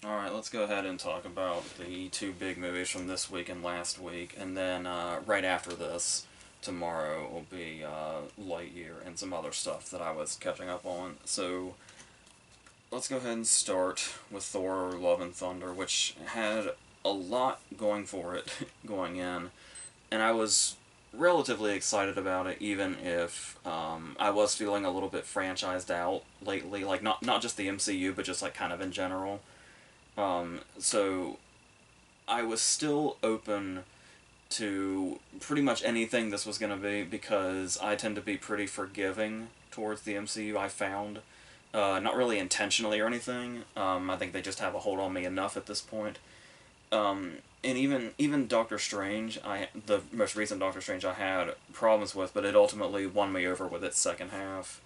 Alright, let's go ahead and talk about the two big movies from this week and last week, and then right after this, tomorrow, will be Lightyear and some other stuff that I was catching up on. So, let's go ahead and start with Thor Love and Thunder, which had a lot going for it going in, and I was relatively excited about it, even if I was feeling a little bit franchised out lately, like not just the MCU, but just like kind of in general. So I was still open to pretty much anything this was going to be because I tend to be pretty forgiving towards the MCU, I found. Not really intentionally or anything. I think they just have a hold on me enough at this point. And even Doctor Strange, the most recent Doctor Strange I had problems with, but it ultimately won me over with its second half.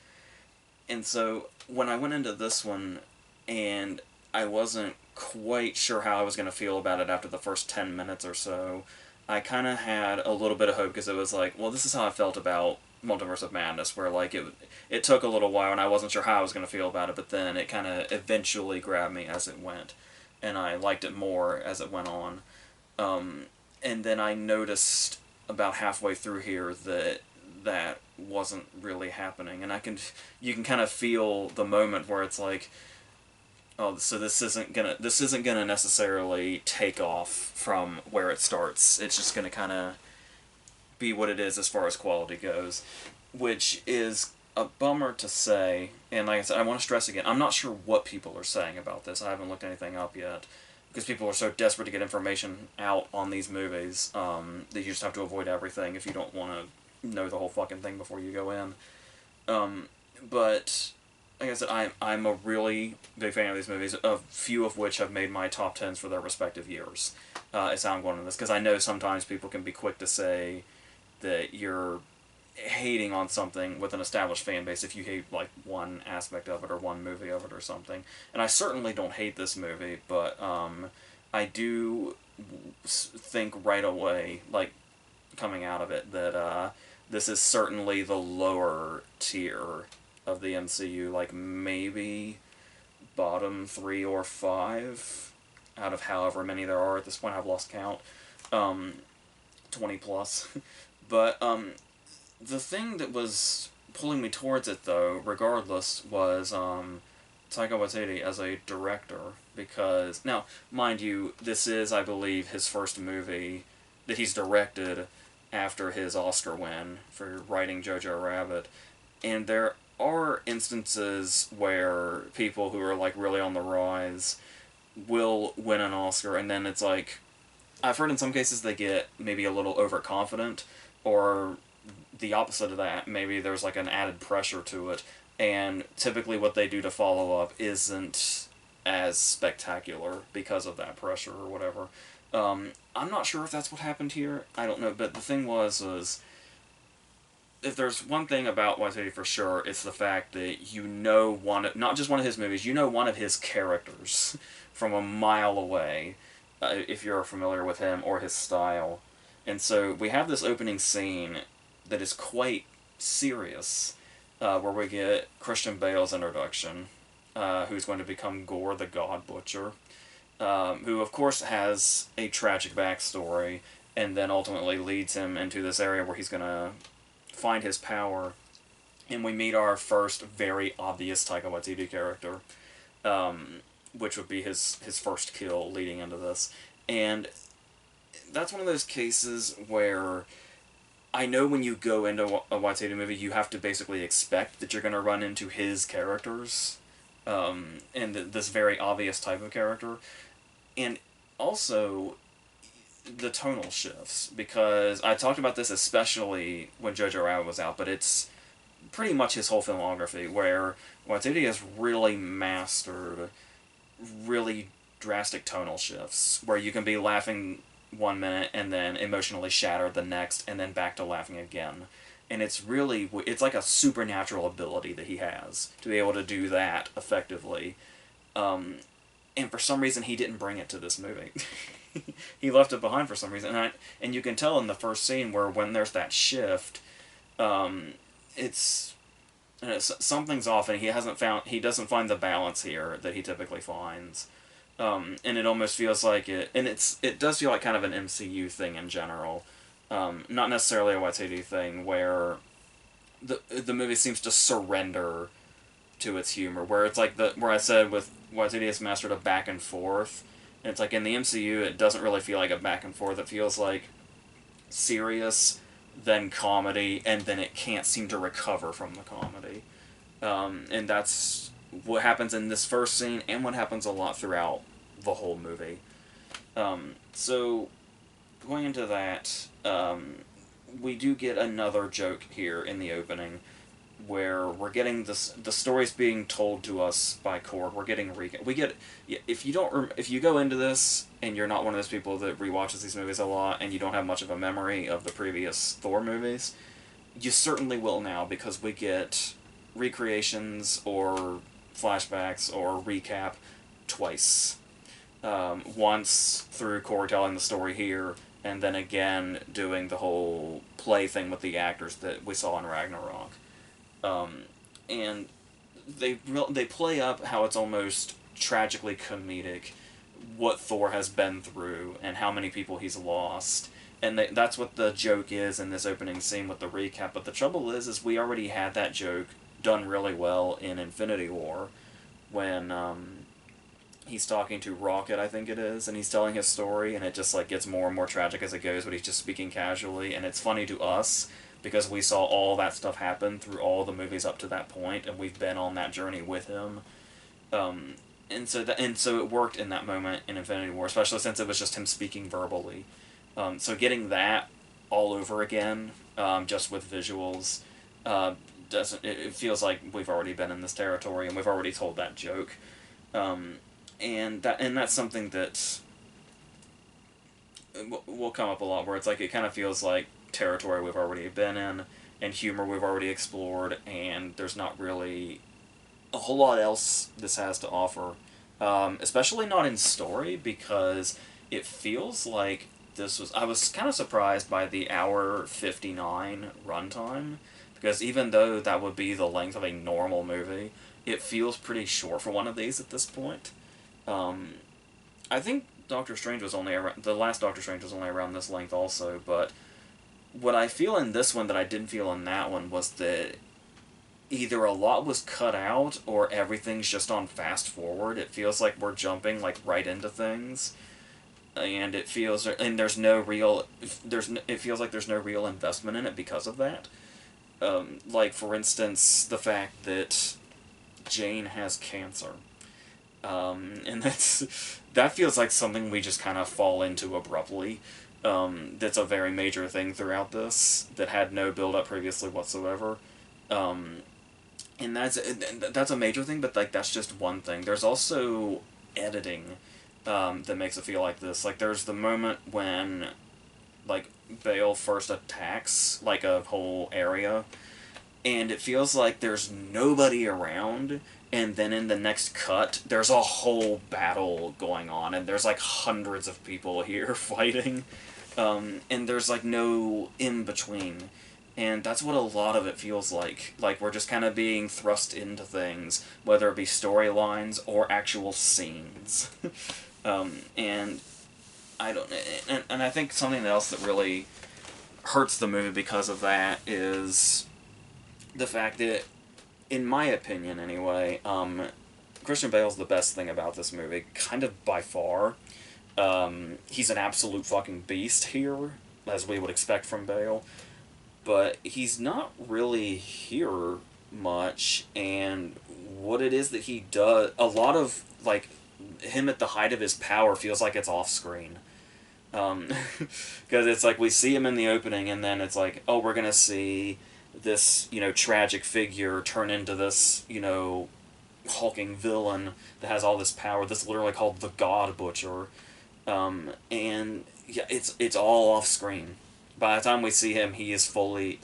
And so when I went into this one, and I wasn't quite sure how I was going to feel about it after the first 10 minutes or so, I kind of had a little bit of hope because it was like, well, this is how I felt about Multiverse of Madness, where like it took a little while and I wasn't sure how I was going to feel about it, but then it kind of eventually grabbed me as it went, and I liked it more as it went on. And then I noticed about halfway through here that that wasn't really happening, and you can kind of feel the moment where it's like, oh, so this isn't gonna necessarily take off from where it starts. It's just gonna kind of be what it is as far as quality goes, which is a bummer to say. And like I said, I want to stress again, I'm not sure what people are saying about this. I haven't looked anything up yet because people are so desperate to get information out on these movies that you just have to avoid everything if you don't want to know the whole fucking thing before you go in. But like I said, I'm a really big fan of these movies, a few of which have made my top tens for their respective years. Is how I'm going on this, because I know sometimes people can be quick to say that you're hating on something with an established fan base if you hate like one aspect of it or one movie of it or something. And I certainly don't hate this movie, but I do think right away, like coming out of it, that this is certainly the lower tier of the MCU, like maybe bottom three or five out of however many there are at this point. I've lost count. 20 plus. But the thing that was pulling me towards it, though, regardless, was Taika Waititi as a director. Because, now, mind you, this is, I believe, his first movie that he's directed after his Oscar win for writing Jojo Rabbit. And there are instances where people who are, like, really on the rise will win an Oscar, and then it's like, I've heard in some cases they get maybe a little overconfident, or the opposite of that. Maybe there's like an added pressure to it, and typically what they do to follow up isn't as spectacular because of that pressure or whatever. I'm not sure if that's what happened here. I don't know, but the thing was if there's one thing about Waititi for sure, it's the fact that you know not just one of his movies, you know one of his characters from a mile away, if you're familiar with him or his style. And so we have this opening scene that is quite serious, where we get Christian Bale's introduction, who's going to become Gore the God Butcher, who of course has a tragic backstory, and then ultimately leads him into this area where he's going to find his power. And we meet our first very obvious Taika Waititi character, which would be his first kill leading into this. And that's one of those cases where I know when you go into a Waititi movie, you have to basically expect that you're going to run into his characters, and this very obvious type of character. And also, the tonal shifts, because I talked about this especially when Jojo Rabbit was out, but it's pretty much his whole filmography, where Waititi has really mastered really drastic tonal shifts, where you can be laughing 1 minute and then emotionally shattered the next, and then back to laughing again. And it's like a supernatural ability that he has to be able to do that effectively. And for some reason, he didn't bring it to this movie. He left it behind for some reason, and you can tell in the first scene where when there's that shift, it's something's off, and he doesn't find the balance here that he typically finds. And it almost feels like it does feel like kind of an MCU thing in general, not necessarily a Waititi thing where the movie seems to surrender to its humor, where it's like where I said with Waititi has mastered a back and forth, and it's like in the MCU it doesn't really feel like a back and forth. It feels like serious, then comedy, and then it can't seem to recover from the comedy. And that's what happens in this first scene, and what happens a lot throughout the whole movie. So, going into that, we do get another joke here in the opening, where we're getting the stories being told to us by Korg. We're getting we get if you don't if you go into this and you're not one of those people that rewatches these movies a lot and you don't have much of a memory of the previous Thor movies, you certainly will now, because we get recreations or flashbacks or recap twice. Once through Korg telling the story here, and then again doing the whole play thing with the actors that we saw in Ragnarok. And they play up how it's almost tragically comedic what Thor has been through and how many people he's lost. And that's what the joke is in this opening scene with the recap. But the trouble is we already had that joke done really well in Infinity War, when he's talking to Rocket, I think it is, and he's telling his story, and it just like gets more and more tragic as it goes, but he's just speaking casually, and it's funny to us because we saw all that stuff happen through all the movies up to that point, and we've been on that journey with him. And so it worked in that moment in Infinity War, especially since it was just him speaking verbally. So getting that all over again, just with visuals, doesn't it feels like we've already been in this territory and we've already told that joke, and that's something that will come up a lot, where it's like it kind of feels like territory we've already been in and humor we've already explored, and there's not really a whole lot else this has to offer, especially not in story, because it feels like I was kind of surprised by the hour 59 runtime, because even though that would be the length of a normal movie, it feels pretty short for one of these at this point. I think Doctor Strange was only around, the last Doctor Strange was only around this length also, but what I feel in this one that I didn't feel in that one was that either a lot was cut out or everything's just on fast forward. It feels like we're jumping like right into things, and it feels there's no real it feels like there's no real investment in it because of that. Like for instance, the fact that Jane has cancer, and that feels like something we just kind of fall into abruptly. That's a very major thing throughout this that had no build up previously whatsoever. And that's a major thing, but like that's just one thing. There's also editing that makes it feel like this. Like there's the moment when like Bale first attacks like a whole area, and it feels like there's nobody around, and then in the next cut there's a whole battle going on, and there's like hundreds of people here fighting, and there's like no in between. And that's what a lot of it feels like. Like we're just kind of being thrust into things, whether it be storylines or actual scenes. And I don't, and I think something else that really hurts the movie because of that is the fact that, in my opinion anyway, Christian Bale's the best thing about this movie, kind of by far. He's an absolute fucking beast here, as we would expect from Bale. But he's not really here much, and what it is that he does, a lot of, like, him at the height of his power feels like it's off-screen. Because it's like, we see him in the opening, and then it's like, oh, we're gonna see this, tragic figure turn into this, hulking villain that has all this power, that's literally called the God Butcher. And, yeah, it's all off-screen. By the time we see him, he is fully,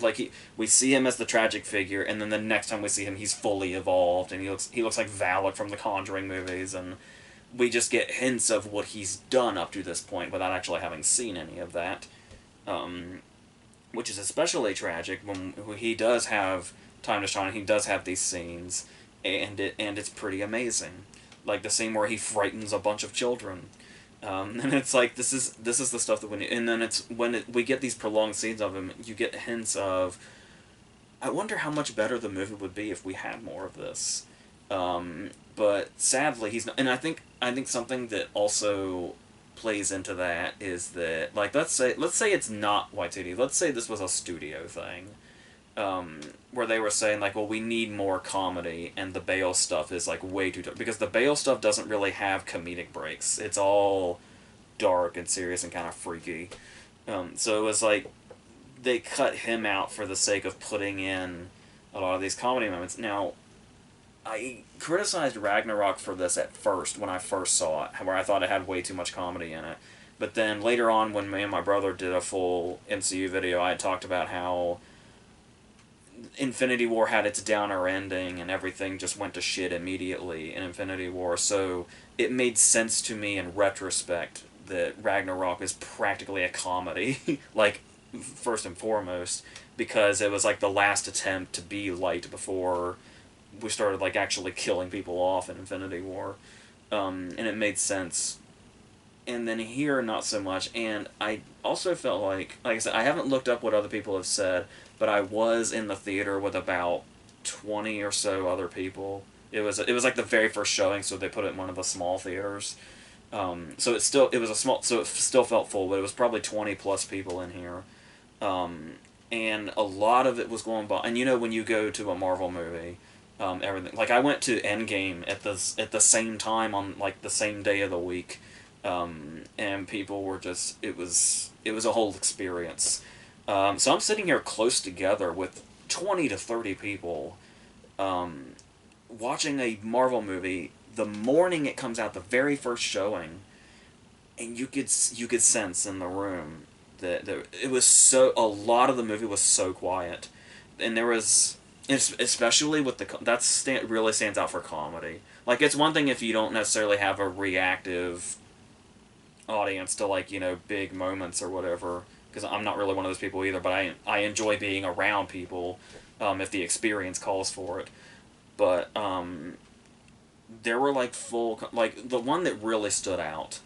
we see him as the tragic figure, and then the next time we see him, he's fully evolved, and he looks like Valak from the Conjuring movies, and we just get hints of what he's done up to this point without actually having seen any of that, which is especially tragic when he does have time to shine, he does have these scenes, and it's pretty amazing. like the scene where he frightens a bunch of children. And it's like this is the stuff that we need. And then it's when we get these prolonged scenes of him, you get hints of, I wonder how much better the movie would be if we had more of this. But sadly, he's not. And I think something that also plays into that is that, like, let's say it's not Waititi. Let's say this was a studio thing, where they were saying like, well, we need more comedy, and the Bale stuff is like way too dark, because the Bale stuff doesn't really have comedic breaks. It's all dark and serious and kind of freaky. So it was like they cut him out for the sake of putting in a lot of these comedy moments. Now, I criticized Ragnarok for this at first when I first saw it, where I thought it had way too much comedy in it. But then later on, when me and my brother did a full MCU video, I had talked about how Infinity War had its downer ending and everything just went to shit immediately in Infinity War. So it made sense to me in retrospect that Ragnarok is practically a comedy, like, first and foremost, because it was like the last attempt to be light before we started like actually killing people off in Infinity War, and it made sense. And then here, not so much. And I also felt like I said, I haven't looked up what other people have said, but I was in the theater with about 20 or so other people. It was like the very first showing, so they put it in one of the small theaters. So it was a small, so it still felt full, but it was probably 20 plus people in here. And a lot of it was going by. And when you go to a Marvel movie, everything, like, I went to Endgame at the same time on like the same day of the week, and people were just, it was a whole experience. So I'm sitting here close together with 20 to 30 people, watching a Marvel movie the morning it comes out, the very first showing, and you could sense in the room that it was a lot of the movie was so quiet, and there was, especially with really stands out for comedy. Like, it's one thing if you don't necessarily have a reactive audience to, like, big moments or whatever, because I'm not really one of those people either, but I enjoy being around people, if the experience calls for it. But there were like like, the one that really stood out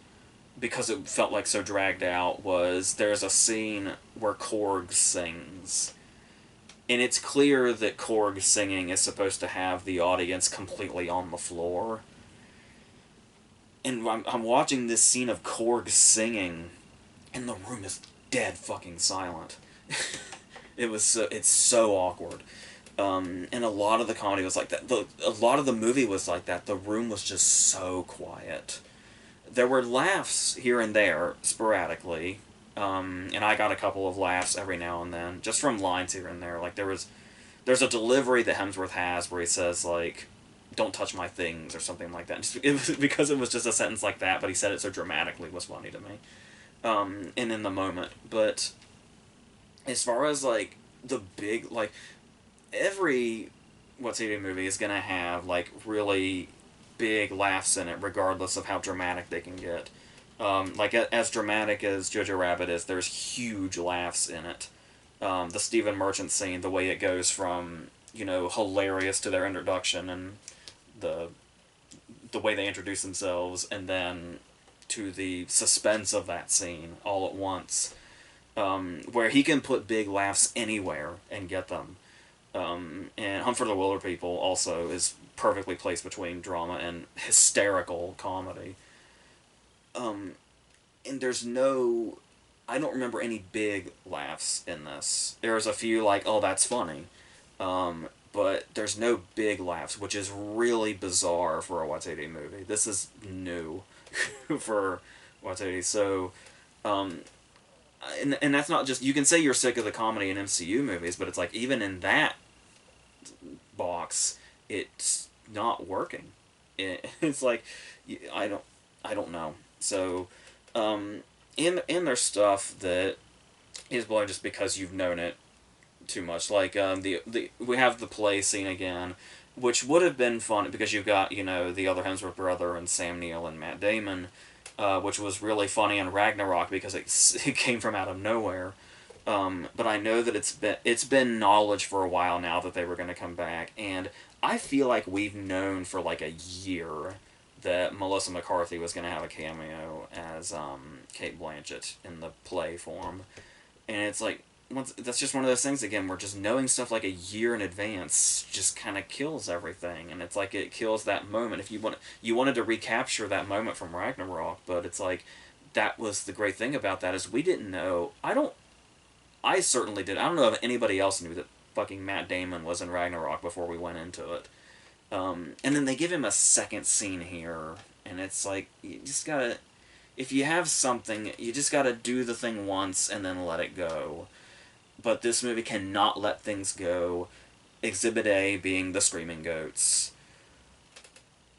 because it felt like so dragged out was, there's a scene where Korg sings. And it's clear that Korg singing is supposed to have the audience completely on the floor. And I'm watching this scene of Korg singing, and the room is dead fucking silent. It's so awkward. And a lot of the comedy was like that. A lot of the movie was like that. The room was just so quiet. There were laughs here and there, sporadically, and I got a couple of laughs every now and then, just from lines here and there. Like, there's a delivery that Hemsworth has where he says, like, "Don't touch my things," or something like that. It was because it was just a sentence like that, but he said it so dramatically, was funny to me. And in the moment. But as far as, like, the big, like, every What's Eating movie is gonna have, like, really big laughs in it, regardless of how dramatic they can get. Like, as dramatic as Jojo Rabbit is, there's huge laughs in it. The Stephen Merchant scene, the way it goes from, hilarious to their introduction, and the way they introduce themselves, and then to the suspense of that scene all at once, where he can put big laughs anywhere and get them. And Hunt for the Wilder People also is perfectly placed between drama and hysterical comedy. And there's I don't remember any big laughs in this. There's a few like, oh, that's funny. But there's no big laughs, which is really bizarre for a Waititi movie. This is new for Waititi. So, and that's not just, you can say you're sick of the comedy in MCU movies, but it's like, even in that box, it's not working. It's like, I don't know. So, in their stuff that is blown just because you've known it too much. Like, we have the play scene again, which would have been fun because you've got, the other Hemsworth brother and Sam Neill and Matt Damon, which was really funny in Ragnarok because it came from out of nowhere. But I know that it's been knowledge for a while now that they were going to come back, and I feel like we've known for like a year that Melissa McCarthy was going to have a cameo as Kate Blanchett in the play form. And it's like, that's just one of those things again where just knowing stuff like a year in advance just kind of kills everything, and it's like it kills that moment. If you wanted to recapture that moment from Ragnarok, but it's like that was the great thing about that is we didn't know. I certainly did. I don't know if anybody else knew that fucking Matt Damon was in Ragnarok before we went into it. And then they give him a second scene here, and it's like you just gotta. If you have something, you just gotta do the thing once and then let it go. But this movie cannot let things go. Exhibit A being the Screaming Goats.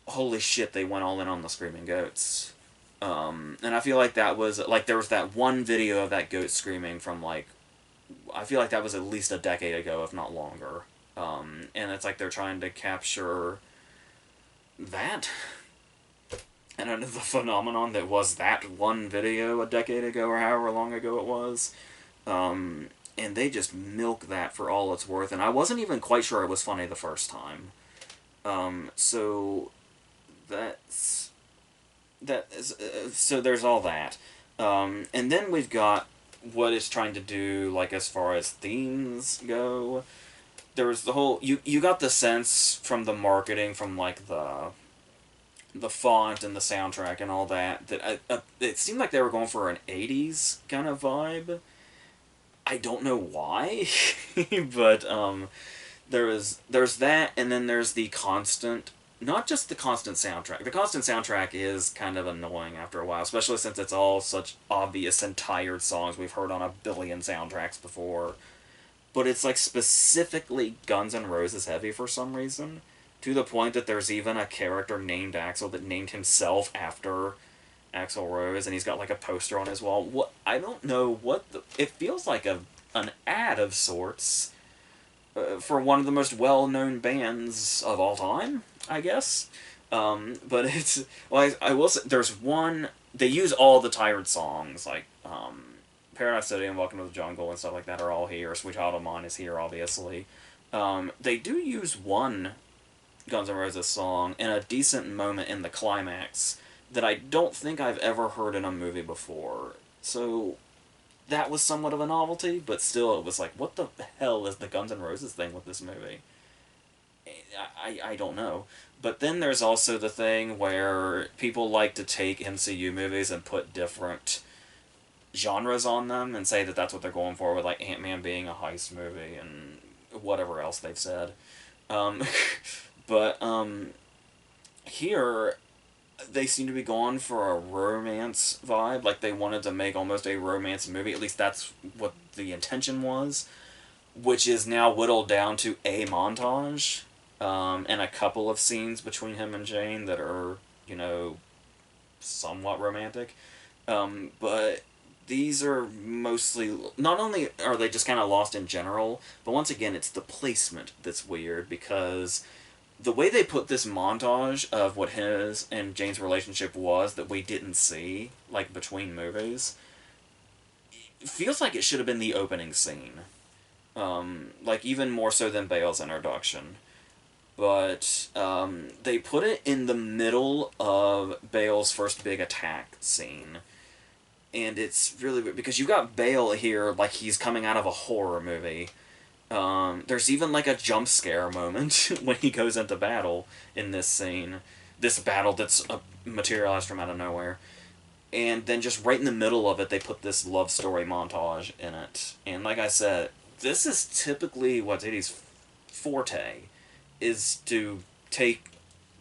Holy shit, they went all in on the Screaming Goats. And I feel like that was, like, there was that one video of that goat screaming from, like, I feel like that was at least a decade ago, if not longer. And it's like they're trying to capture that. And under the phenomenon that was that one video a decade ago, or however long ago it was. And they just milk that for all it's worth. And I wasn't even quite sure it was funny the first time. So so there's all that. And then we've got what it's trying to do, like, as far as themes go. There was the whole... You got the sense from the marketing, from, like, the font and the soundtrack and all that, that it seemed like they were going for an 80s kind of vibe. I don't know why, but there's that, and then there's the constant, not just the constant soundtrack. The constant soundtrack is kind of annoying after a while, especially since it's all such obvious and tired songs we've heard on a billion soundtracks before. But it's like specifically Guns N' Roses heavy for some reason, to the point that there's even a character named Axl that named himself after Axl Rose, and he's got like a poster on his wall. What, I don't know what it feels like an ad of sorts for one of the most well-known bands of all time, I guess. But it's, well, I will say there's one, they use all the tired songs, like Paradise City and Welcome to the Jungle and stuff like that are all here. Sweet Child of Mine is here, obviously. They do use one Guns N' Roses song in a decent moment in the climax that I don't think I've ever heard in a movie before. So that was somewhat of a novelty, but still it was like, what the hell is the Guns N' Roses thing with this movie? I don't know. But then there's also the thing where people like to take MCU movies and put different genres on them and say that that's what they're going for, with like Ant-Man being a heist movie and whatever else they've said. But here they seem to be going for a romance vibe, like they wanted to make almost a romance movie, at least that's what the intention was, which is now whittled down to a montage, and a couple of scenes between him and Jane that are, you know, somewhat romantic, but these are mostly, not only are they just kind of lost in general, but once again, it's the placement that's weird, because the way they put this montage of what his and Jane's relationship was that we didn't see, like, between movies, it feels like it should have been the opening scene. Like, even more so than Bale's introduction. But, they put it in the middle of Bale's first big attack scene. And it's really weird, because you got Bale here like he's coming out of a horror movie. There's even like a jump scare moment when he goes into battle in this scene. This battle that's materialized from out of nowhere. And then just right in the middle of it, they put this love story montage in it. And like I said, this is typically what Diddy's forte, is to take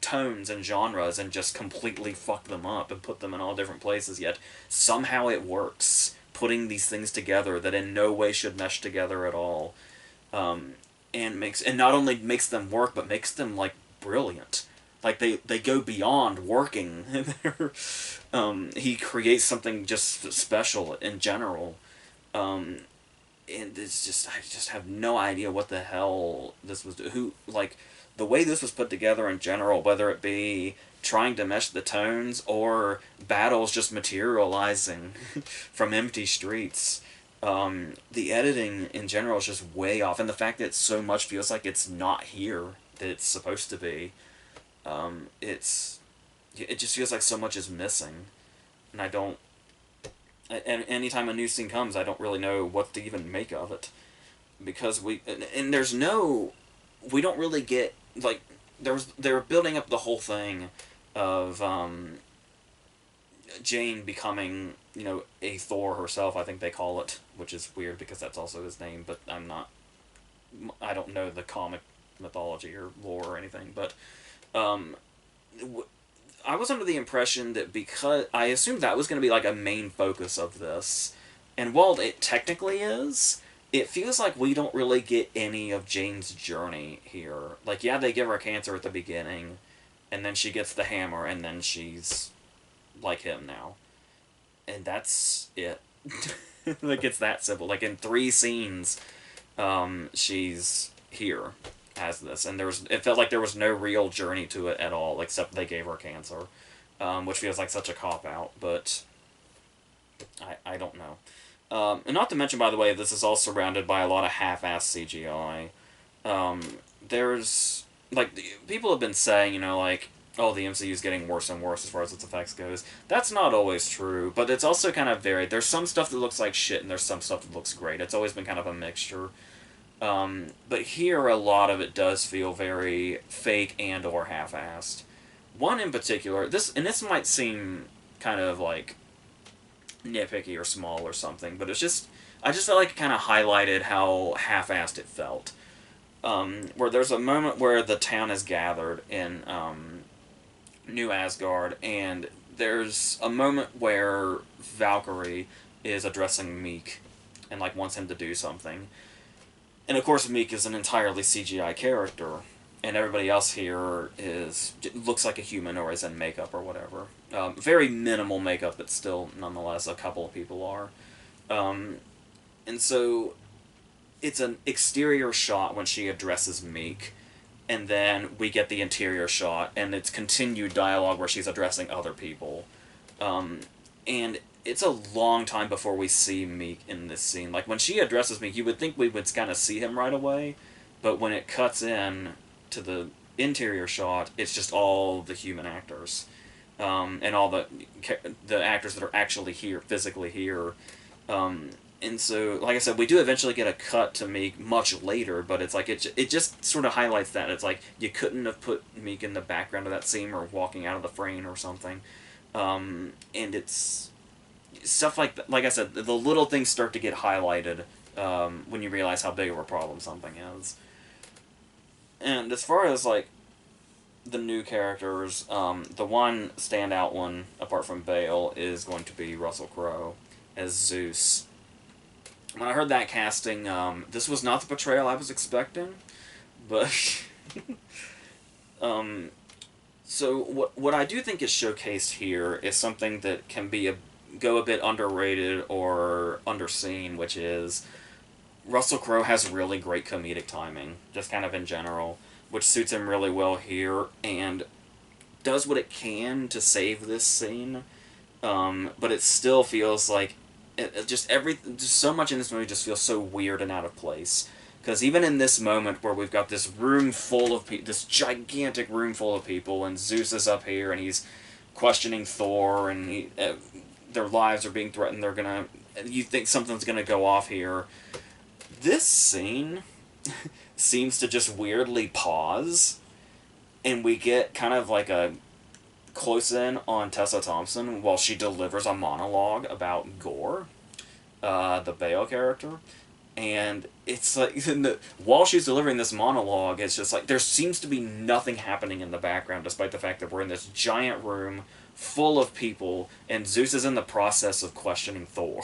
tones and genres and just completely fuck them up and put them in all different places, yet somehow it works, putting these things together that in no way should mesh together at all. And not only makes them work, but makes them, like, brilliant. Like, they go beyond working. He creates something just special in general. And it's just, I just have no idea what the hell this was, the way this was put together in general, whether it be trying to mesh the tones or battles just materializing from empty streets. The editing in general is just way off, and the fact that it so much feels like it's not here that it's supposed to be. It's it just feels like so much is missing, and I don't. And anytime a new scene comes, I don't really know what to even make of it, because and there's no, we don't really get like they're building up the whole thing of Jane becoming, a Thor herself, I think they call it, which is weird because that's also his name, but I don't know the comic mythology or lore or anything, but um, I was under the impression that, because I assumed that was going to be like a main focus of this, and while it technically is, it feels like we don't really get any of Jane's journey here. Like, yeah, they give her cancer at the beginning, and then she gets the hammer, and then she's like him now. And that's it. Like, it's that simple. Like, in 3 scenes, she's here as this. And it felt like there was no real journey to it at all, except they gave her cancer. Which feels like such a cop-out, but I don't know. And not to mention, by the way, this is all surrounded by a lot of half-assed CGI. There's, like, people have been saying, like, oh, the MCU is getting worse and worse as far as its effects goes. That's not always true, but it's also kind of varied. There's some stuff that looks like shit, and there's some stuff that looks great. It's always been kind of a mixture. But here, a lot of it does feel very fake and or half-assed. One in particular, this might seem kind of, like, nitpicky or small or something, but I just felt like it kind of highlighted how half-assed it felt. Where there's a moment where the town is gathered in New Asgard, and there's a moment where Valkyrie is addressing Meek and, like, wants him to do something. And of course Meek is an entirely CGI character, and everybody else here looks like a human or is in makeup or whatever. Very minimal makeup, but still, nonetheless, a couple of people are. And so it's an exterior shot when she addresses Meek, and then we get the interior shot, and it's continued dialogue where she's addressing other people. And it's a long time before we see Meek in this scene. Like, when she addresses Meek, you would think we would kind of see him right away, but when it cuts in to the interior shot, it's just all the human actors. And all the actors that are actually here, physically here. And so, like I said, we do eventually get a cut to Meek much later, but it's like, it just sort of highlights that. It's like, you couldn't have put Meek in the background of that scene or walking out of the frame or something. And it's stuff like that. Like I said, the little things start to get highlighted when you realize how big of a problem something is. And as far as, like, the new characters, the one standout one, apart from Bale, is going to be Russell Crowe as Zeus. When I heard that casting, this was not the portrayal I was expecting, but so what I do think is showcased here is something that can go a bit underrated or underseen, which is Russell Crowe has really great comedic timing, just kind of in general, which suits him really well here, and does what it can to save this scene, but it still feels like just so much in this movie just feels so weird and out of place. Because even in this moment where we've got this room full of this gigantic room full of people, and Zeus is up here and he's questioning Thor, and their lives are being threatened, you think something's gonna go off here. This scene seems to just weirdly pause, and we get kind of like a close-in on Tessa Thompson while she delivers a monologue about Gore, the Bale character. And it's like, while she's delivering this monologue, it's just like, there seems to be nothing happening in the background, despite the fact that we're in this giant room full of people, and Zeus is in the process of questioning Thor.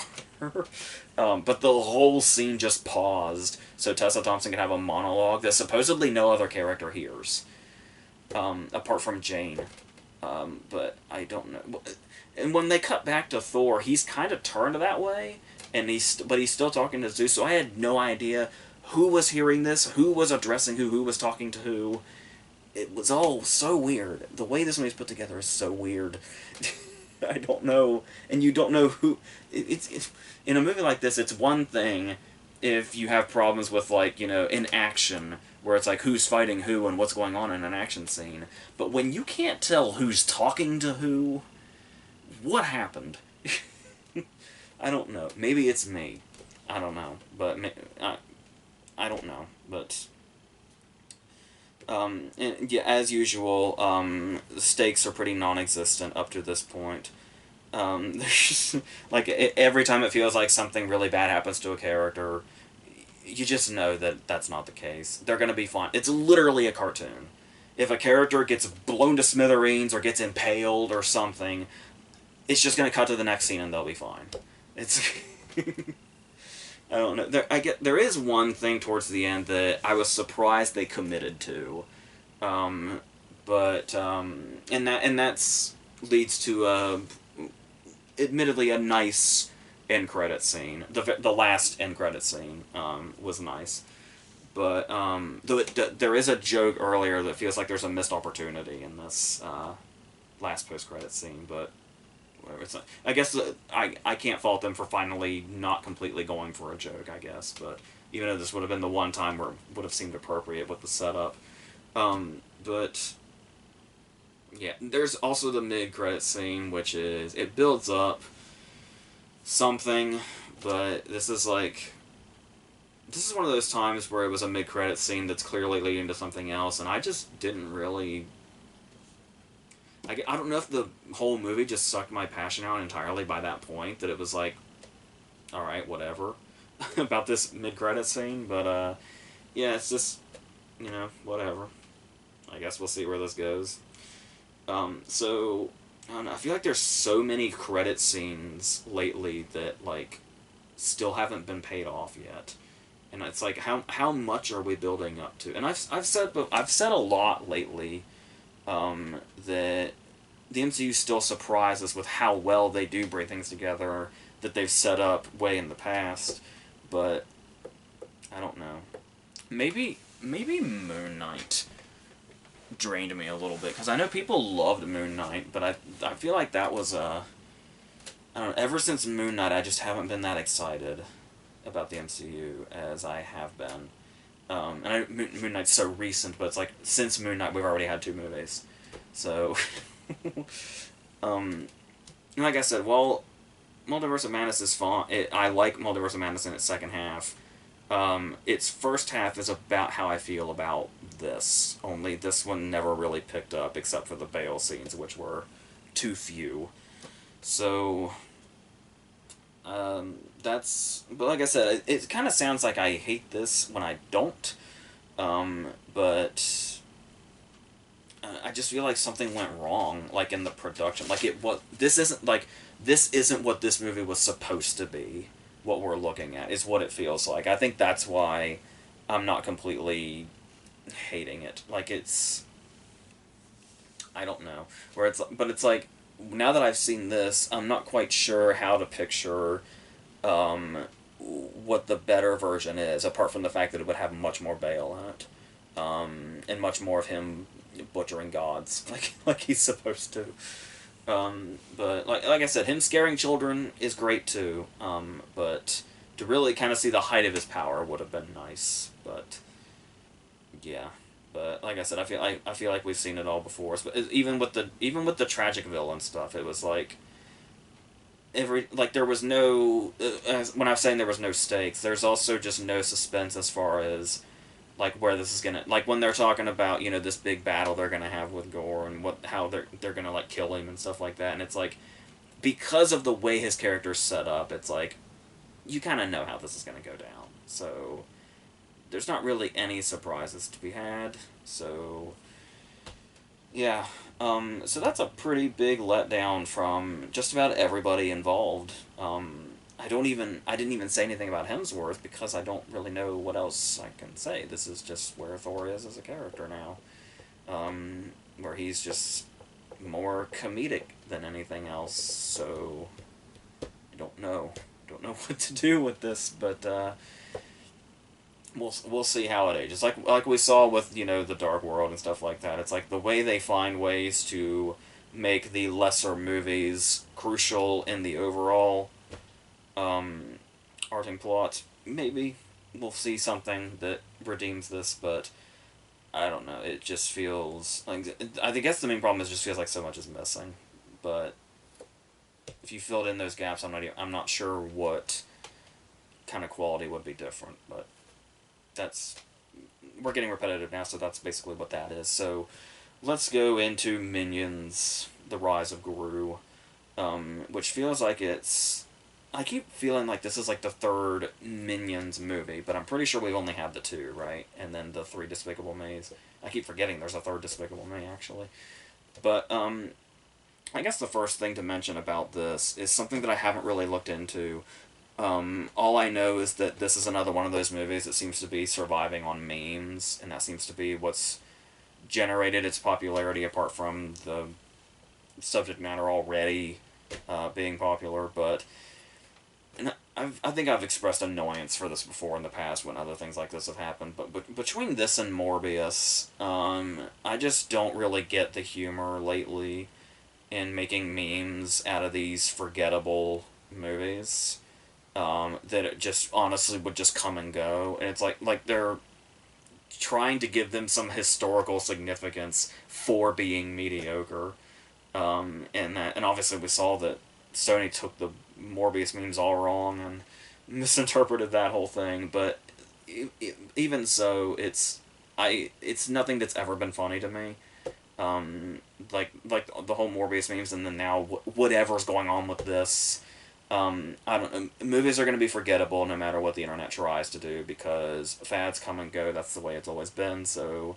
But the whole scene just paused, so Tessa Thompson can have a monologue that supposedly no other character hears, apart from Jane. But I don't know. And when they cut back to Thor, he's kind of turned that way, and but he's still talking to Zeus, so I had no idea who was hearing this, who was addressing who was talking to who. It was all so weird. The way this movie's put together is so weird. I don't know, and you don't know who... It's in a movie like this, it's one thing if you have problems with, like, in action, where it's like who's fighting who and what's going on in an action scene. But when you can't tell who's talking to who, what happened? I don't know. Maybe it's me. I don't know. But I don't know. But and yeah, as usual, the stakes are pretty non-existent up to this point. There's just, like, every time it feels like something really bad happens to a character, you just know that that's not the case. They're gonna be fine. It's literally a cartoon. If a character gets blown to smithereens or gets impaled or something, it's just gonna cut to the next scene and they'll be fine. It's I don't know. There is one thing towards the end that I was surprised they committed to, but that's leads to admittedly a nice end credit scene. The last end credit scene was nice, but though there is a joke earlier that feels like there's a missed opportunity in this last post credit scene, but. It's not, I guess I can't fault them for finally not completely going for a joke, I guess, but even though this would have been the one time where it would have seemed appropriate with the setup. But yeah, there's also the mid-credit scene, which is, it builds up something, but this is one of those times where it was a mid-credit scene that's clearly leading to something else, and I just didn't really... I don't know if the whole movie just sucked my passion out entirely by that point, that it was like, alright, whatever, about this mid-credit scene, but, yeah, it's just, whatever. I guess we'll see where this goes. So, I don't know, I feel like there's so many credit scenes lately that, like, still haven't been paid off yet. And it's like, how much are we building up to? And I've said a lot lately, that the MCU still surprises with how well they do bring things together that they've set up way in the past, but I don't know. Maybe Moon Knight drained me a little bit, because I know people loved Moon Knight, but I feel like that was I don't know, ever since Moon Knight I just haven't been that excited about the MCU as I have been. And Moon Knight's so recent, but it's like, since Moon Knight, we've already had 2 movies. So, like I said, well, Multiverse of Madness is fun. I like Multiverse of Madness in its second half. Its first half is about how I feel about this. Only this one never really picked up, except for the Bale scenes, which were too few. So... but like I said, it kind of sounds like I hate this when I don't, but I just feel like something went wrong, like, in the production. Like, this isn't what this movie was supposed to be, what we're looking at, is what it feels like. I think that's why I'm not completely hating it. Like, I don't know, but it's like, now that I've seen this, I'm not quite sure how to picture what the better version is, apart from the fact that it would have much more Bale in it, and much more of him butchering gods, like he's supposed to. But like I said, him scaring children is great too, but to really kind of see the height of his power would have been nice, but yeah. But like I said, I feel like we've seen it all before. But even with the tragic villain stuff, it was like there was no when I was saying there was no stakes, there's also just no suspense as far as like where this is gonna, like, when they're talking about, this big battle they're gonna have with Gore and how they're gonna, like, kill him and stuff like that, and it's like, because of the way his character's set up, it's like, you kind of know how this is gonna go down. So there's not really any surprises to be had. So yeah, so that's a pretty big letdown from just about everybody involved. I didn't even say anything about Hemsworth, because I don't really know what else I can say. This is just where Thor is as a character now, where he's just more comedic than anything else. So I don't know what to do with this, but we'll see how it ages. Like we saw with, the Dark World and stuff like that. It's like the way they find ways to make the lesser movies crucial in the overall art and plot maybe we'll see something that redeems this, but I don't know. It just feels like I guess the main problem is it just feels like so much is missing. But if you filled in those gaps, I'm not sure what kind of quality would be different. But that's we're getting repetitive now, so that's basically what that is. So let's go into Minions: The Rise of Gru, which feels like it's. I keep feeling like this is like the third Minions movie, but I'm pretty sure we've only had the two, right? And then the three Despicable Me's. I keep forgetting there's a third Despicable Me, actually. But, I guess the first thing to mention about this is something that I haven't really looked into. All I know is that this is another one of those movies that seems to be surviving on memes, and that seems to be what's generated its popularity apart from the subject matter already being popular, but and I think I've expressed annoyance for this before in the past when other things like this have happened, but between this and Morbius, I just don't really get the humor lately in making memes out of these forgettable movies. That it just honestly would just come and go, and it's like they're trying to give them some historical significance for being mediocre. And obviously we saw that Sony took the Morbius memes all wrong and misinterpreted that whole thing. But even so, it's nothing that's ever been funny to me. Like the whole Morbius memes, and then now whatever's going on with this. I don't know. Movies are going to be forgettable no matter what the internet tries to do because fads come and go. That's the way it's always been. So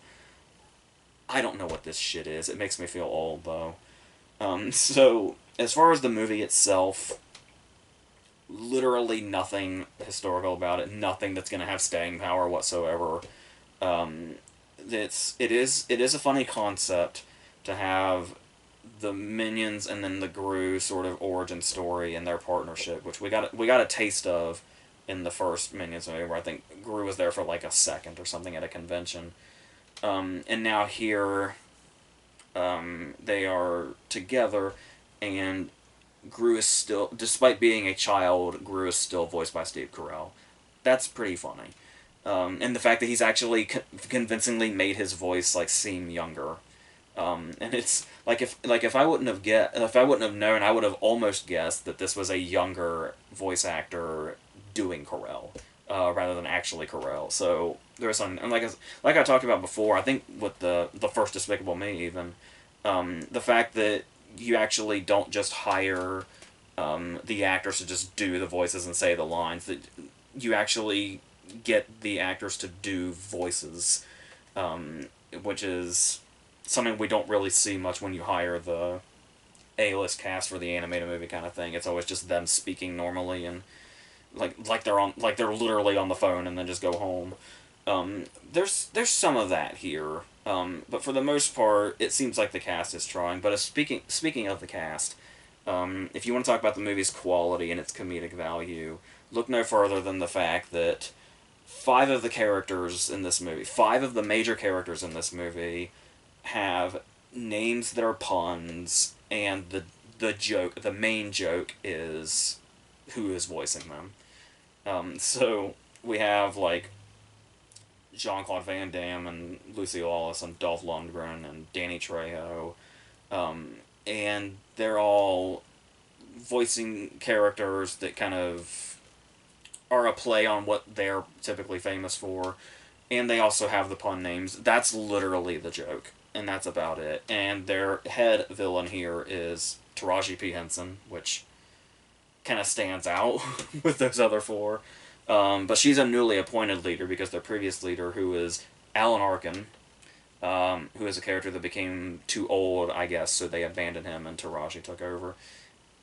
I don't know what this shit is. It makes me feel old though. So as far as the movie itself, literally nothing historical about it. Nothing that's going to have staying power whatsoever. It is a funny concept to have the Minions and then the Gru sort of origin story and their partnership, which we got a taste of in the first Minions movie, where I think Gru was there for like a second or something at a convention, and now here, they are together, and Gru is still, despite being a child, Gru is still voiced by Steve Carell. That's pretty funny, and the fact that he's actually convincingly made his voice like seem younger. And it's if I wouldn't have known, I would have almost guessed that this was a younger voice actor doing Carell, rather than actually Carell. So there's some, and like I talked about before, I think with the first Despicable Me even, the fact that you actually don't just hire the actors to just do the voices and say the lines, that you actually get the actors to do voices, which is something we don't really see much when you hire the A-list cast for the animated movie kind of thing. It's always just them speaking normally and they're literally on the phone and then just go home. There's some of that here, but for the most part, it seems like the cast is trying. But speaking of the cast, if you want to talk about the movie's quality and its comedic value, look no further than the fact that five of the major characters in this movie have names that are puns, and the main joke is who is voicing them. So we have like Jean-Claude Van Damme and Lucy Lawless and Dolph Lundgren and Danny Trejo, and they're all voicing characters that kind of are a play on what they're typically famous for, and they also have the pun names. That's literally the joke, and that's about it. And their head villain here is Taraji P. Henson, which kind of stands out with those other four. But she's a newly appointed leader because their previous leader, who is Alan Arkin, who is a character that became too old, I guess, so they abandoned him and Taraji took over.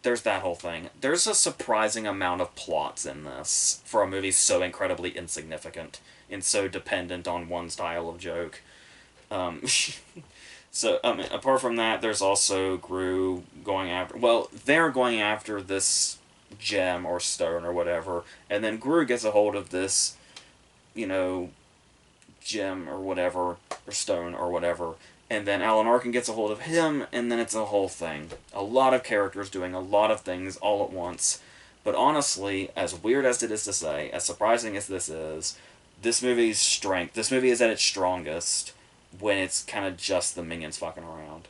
There's that whole thing. There's a surprising amount of plots in this for a movie so incredibly insignificant and so dependent on one style of joke. So, apart from that, there's also Gru going after... Well, they're going after this gem or stone or whatever, and then Gru gets a hold of this, gem or whatever, or stone or whatever, and then Alan Arkin gets a hold of him, and then it's a whole thing. A lot of characters doing a lot of things all at once. But honestly, as weird as it is to say, as surprising as this movie's strength, this movie is at its strongest when it's kind of just the minions fucking around.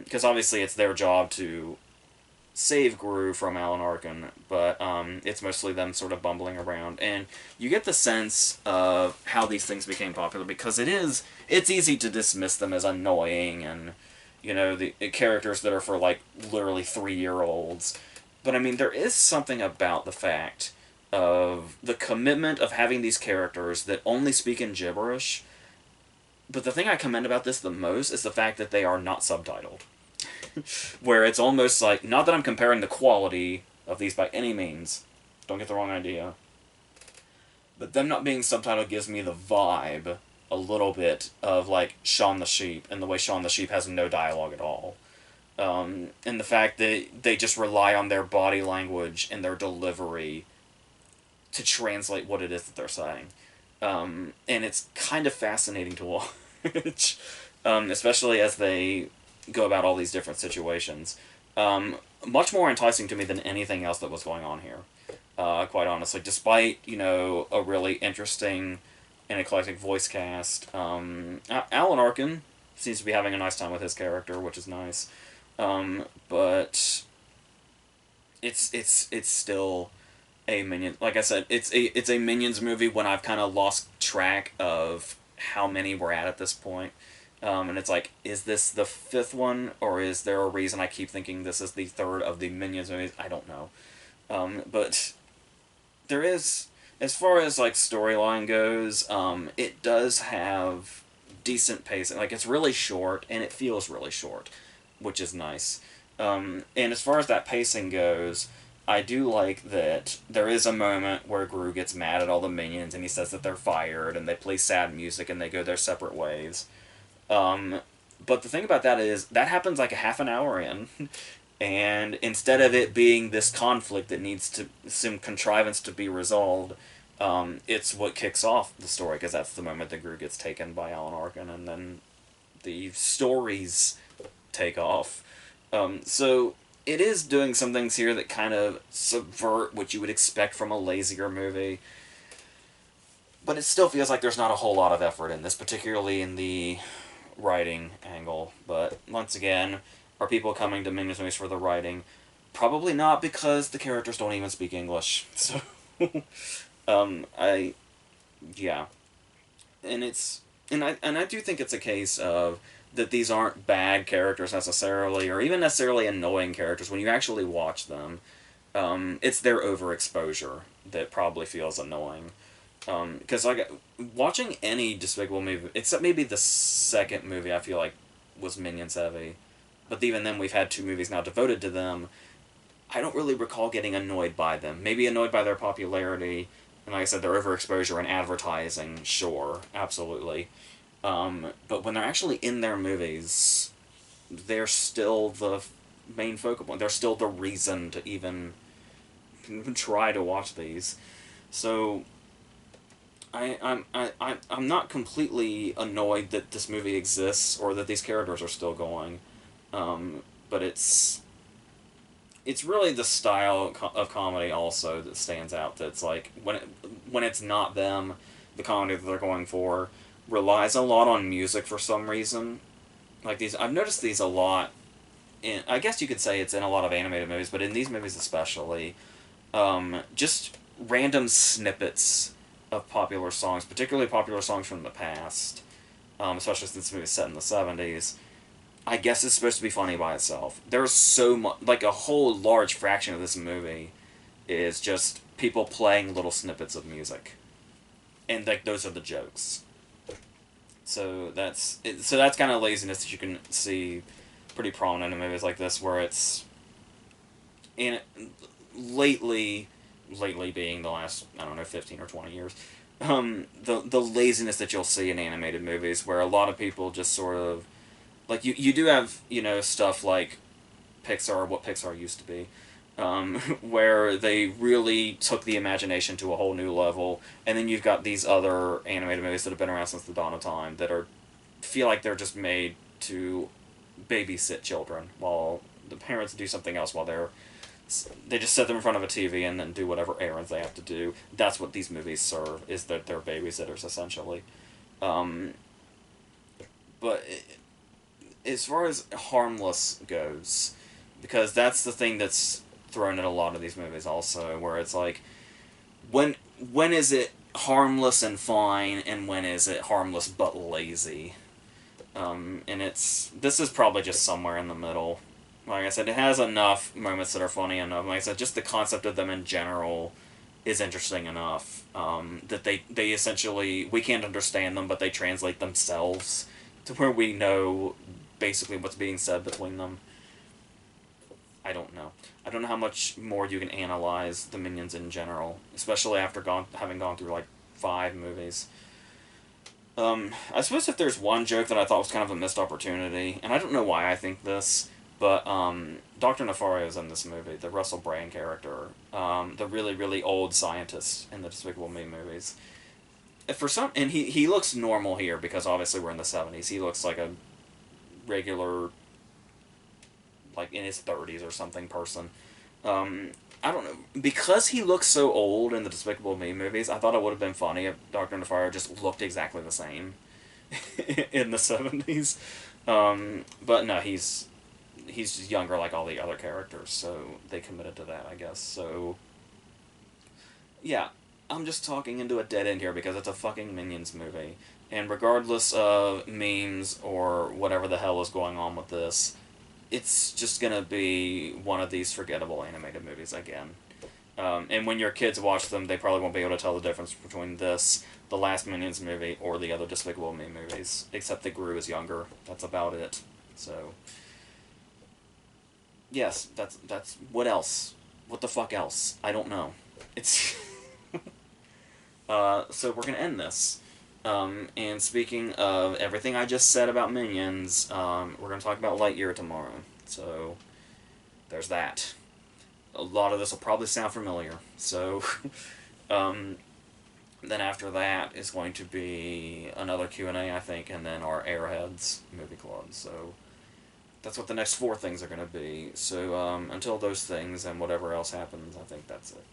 Because obviously it's their job to save Gru from Alan Arkin, but it's mostly them sort of bumbling around. And you get the sense of how these things became popular, because it's easy to dismiss them as annoying and, the characters that are for, like, literally 3-year-olds. But, I mean, there is something about the fact of the commitment of having these characters that only speak in gibberish. But the thing I commend about this the most is the fact that they are not subtitled. Where it's almost like, not that I'm comparing the quality of these by any means, don't get the wrong idea, but them not being subtitled gives me the vibe a little bit of, like, Shaun the Sheep, and the way Shaun the Sheep has no dialogue at all. And the fact that they just rely on their body language and their delivery to translate what it is that they're saying. And it's kind of fascinating to watch, especially as they go about all these different situations. Much more enticing to me than anything else that was going on here, quite honestly. Despite, a really interesting and eclectic voice cast. Alan Arkin seems to be having a nice time with his character, which is nice. But it's still a Minion. Like I said, it's a Minions movie when I've kind of lost track of how many we're at this point. And it's like, is this the 5th one, or is there a reason I keep thinking this is the 3rd of the Minions movies? I don't know. But there is, as far as, like, storyline goes, it does have decent pacing. Like, it's really short, and it feels really short, which is nice. And as far as that pacing goes, I do like that there is a moment where Gru gets mad at all the minions, and he says that they're fired, and they play sad music, and they go their separate ways. But the thing about that is, that happens like a half an hour in, and instead of it being this conflict that needs some contrivance to be resolved, it's what kicks off the story, because that's the moment that Gru gets taken by Alan Arkin, and then the stories take off. So it is doing some things here that kind of subvert what you would expect from a lazier movie. But it still feels like there's not a whole lot of effort in this, particularly in the writing angle. But once again, are people coming to Minions movies for the writing? Probably not, because the characters don't even speak English. So, yeah. And I do think it's a case of that these aren't bad characters necessarily, or even necessarily annoying characters when you actually watch them. It's their overexposure that probably feels annoying. Because, like, watching any Despicable movie, except maybe the 2nd movie, I feel like was Minions heavy, but even then we've had 2 movies now devoted to them, I don't really recall getting annoyed by them. Maybe annoyed by their popularity, and like I said, their overexposure and advertising, sure, absolutely. But when they're actually in their movies, they're still the main focal point. They're still the reason to even try to watch these. So I'm not completely annoyed that this movie exists or that these characters are still going, but it's really the style of comedy also that stands out. That's like when it's not them, the comedy that they're going for relies a lot on music for some reason. Like these, I've noticed these a lot. I guess you could say it's in a lot of animated movies, but in these movies especially, just random snippets of popular songs, particularly popular songs from the past, especially since this movie is set in the 70s, I guess it's supposed to be funny by itself. There's so much, like a whole large fraction of this movie is just people playing little snippets of music. And like those are the jokes. So that's kind of laziness that you can see pretty prominent in movies like this, where it's lately being the last, I don't know, 15 or 20 years, the laziness that you'll see in animated movies, where a lot of people just sort of, like, you do have, stuff like Pixar, what Pixar used to be, where they really took the imagination to a whole new level, and then you've got these other animated movies that have been around since the dawn of time that feel like they're just made to babysit children while the parents do something else while they're They just set them in front of a TV and then do whatever errands they have to do. That's what these movies serve, is that they're babysitters, essentially. Um, but as far as harmless goes, because that's the thing that's thrown in a lot of these movies also, where it's like, when when is it harmless and fine, and when is it harmless but lazy? And this is probably just somewhere in the middle. Like I said, it has enough moments that are funny enough. Like I said, just the concept of them in general is interesting enough, that they essentially, we can't understand them, but they translate themselves to where we know basically what's being said between them. I don't know. I don't know how much more you can analyze the Minions in general, especially after having gone through like 5 movies. I suppose if there's one joke that I thought was kind of a missed opportunity, and I don't know why I think this, but Dr. Nefario's in this movie, the Russell Brand character, the really, really old scientist in the Despicable Me movies. And he looks normal here because obviously we're in the 70s. He looks like a regular, like in his 30s or something person. I don't know. Because he looks so old in the Despicable Me movies, I thought it would have been funny if Dr. Nefario just looked exactly the same in the 70s. But no, he's just younger like all the other characters, so they committed to that, I guess. So, yeah, I'm just talking into a dead end here because it's a fucking Minions movie. And regardless of memes or whatever the hell is going on with this, it's just gonna be one of these forgettable animated movies again. And when your kids watch them, they probably won't be able to tell the difference between this, the last Minions movie, or the other Despicable Me movies, except that Gru is younger. That's about it. So, yes, that's what else? What the fuck else? I don't know. It's so we're gonna end this. And speaking of everything I just said about Minions, we're gonna talk about Lightyear tomorrow. So there's that. A lot of this will probably sound familiar. So then after that is going to be another Q&A, I think, and then our Airheads movie club. So that's what the next 4 things are going to be. So until those things and whatever else happens, I think that's it.